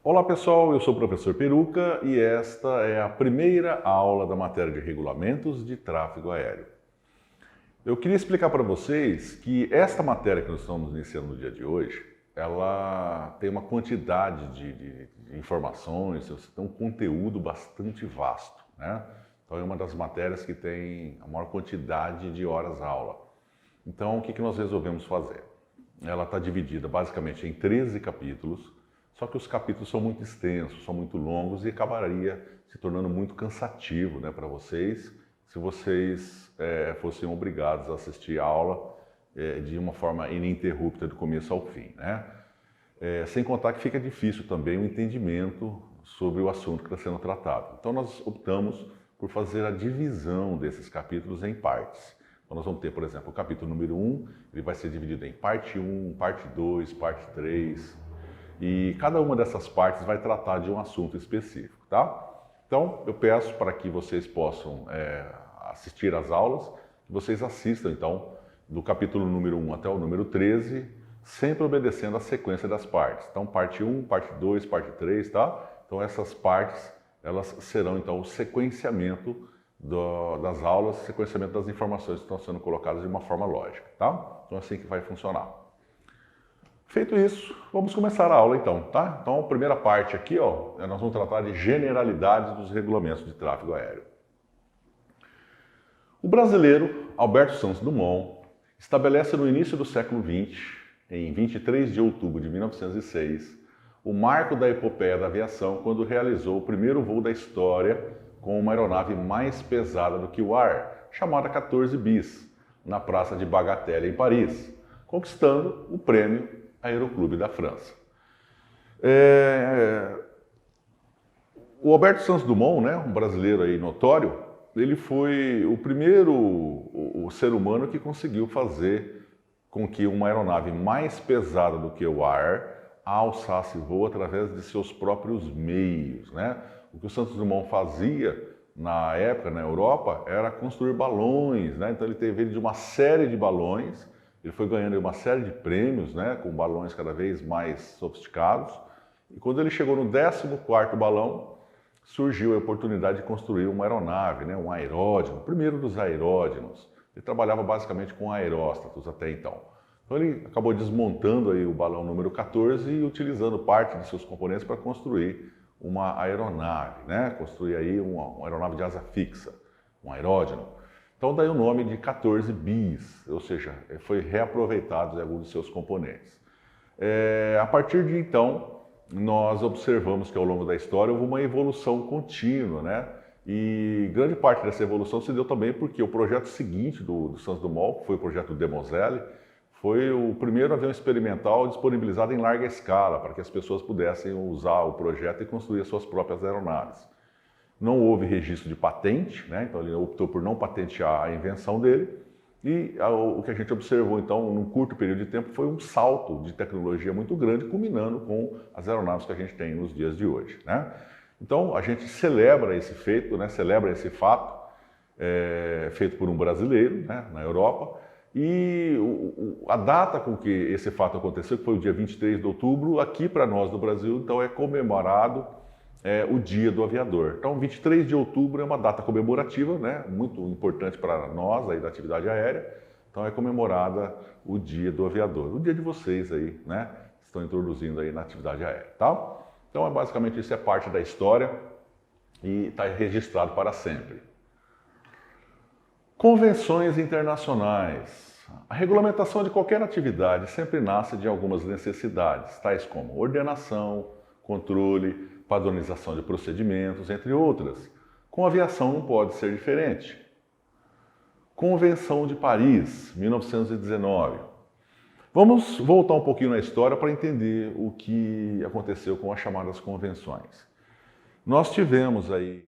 Olá pessoal, eu sou o professor Peruca e esta é a primeira aula da matéria de regulamentos de tráfego aéreo. Eu queria explicar para vocês que esta matéria que nós estamos iniciando no dia de hoje, ela tem uma quantidade de informações, tem um conteúdo bastante vasto, né? Então é uma das matérias que tem a maior quantidade de horas aula. Então o que nós resolvemos fazer? Ela está dividida basicamente em 13 capítulos, só que os capítulos são muito extensos, são muito longos e acabaria se tornando muito cansativo, né, para vocês, se vocês fossem obrigados a assistir a aula de uma forma ininterrupta do começo ao fim, né? Sem contar que fica difícil também o entendimento sobre o assunto que está sendo tratado. Então nós optamos por fazer a divisão desses capítulos em partes. Então nós vamos ter, por exemplo, o capítulo número 1, ele vai ser dividido em parte 1, parte 2, parte 3, e cada uma dessas partes vai tratar de um assunto específico, tá? Então eu peço para que vocês possam assistir às aulas, que vocês assistam então do capítulo número 1 até o número 13, sempre obedecendo a sequência das partes. Então parte 1, parte 2, parte 3, tá? Então essas partes, elas serão então o sequenciamento das aulas, sequenciamento das informações que estão sendo colocadas de uma forma lógica, tá? Então é assim que vai funcionar. Feito isso, vamos começar a aula então, tá? Então a primeira parte aqui, ó, nós vamos tratar de generalidades dos regulamentos de tráfego aéreo. O brasileiro Alberto Santos Dumont estabelece no início do século XX, em 23 de outubro de 1906, o marco da epopeia da aviação quando realizou o primeiro voo da história com uma aeronave mais pesada do que o ar, chamada 14 bis, na Praça de Bagatelle, em Paris, conquistando o prêmio Aeroclube da França. O Alberto Santos Dumont, né, um brasileiro aí notório, ele foi o primeiro o ser humano que conseguiu fazer com que uma aeronave mais pesada do que o ar alçasse voo através de seus próprios meios, né? O que o Santos Dumont fazia na época, na Europa, era construir balões, né? Então ele teve de uma série de balões. Ele foi ganhando uma série de prêmios, né, com balões cada vez mais sofisticados. E quando ele chegou no 14º balão, surgiu a oportunidade de construir uma aeronave, né, um aeródromo, o primeiro dos aeródromos. Ele trabalhava basicamente com aeróstatos até então. Então ele acabou desmontando aí o balão número 14 e utilizando parte de seus componentes para construir uma aeronave, né, construir aí uma aeronave de asa fixa, um aeródromo. Então daí o nome de 14 bis, ou seja, foi reaproveitado em alguns de seus componentes. A partir de então, nós observamos que ao longo da história houve uma evolução contínua, né? E grande parte dessa evolução se deu também porque o projeto seguinte do Santos Dumont, que foi o projeto Demoiselle, foi o primeiro avião experimental disponibilizado em larga escala, para que as pessoas pudessem usar o projeto e construir as suas próprias aeronaves. Não houve registro de patente, né? Então ele optou por não patentear a invenção dele. E o que a gente observou, então, num curto período de tempo, foi um salto de tecnologia muito grande, culminando com as aeronaves que a gente tem nos dias de hoje, né? Então, a gente celebra esse feito, né? Celebra esse fato, feito por um brasileiro, né? Na Europa. E a data com que esse fato aconteceu, que foi o dia 23 de outubro, aqui para nós no Brasil, então é comemorado o Dia do Aviador. Então, 23 de outubro é uma data comemorativa, né, muito importante para nós aí da atividade aérea. Então, é comemorada o Dia do Aviador, o dia de vocês aí, né, que estão introduzindo aí na atividade aérea, tá? Então, basicamente isso é parte da história e está registrado para sempre. Convenções internacionais. A regulamentação de qualquer atividade sempre nasce de algumas necessidades, tais como ordenação, controle, padronização de procedimentos, entre outras. Com a aviação não pode ser diferente. Convenção de Paris, 1919. Vamos voltar um pouquinho na história para entender o que aconteceu com as chamadas convenções. Nós tivemos aí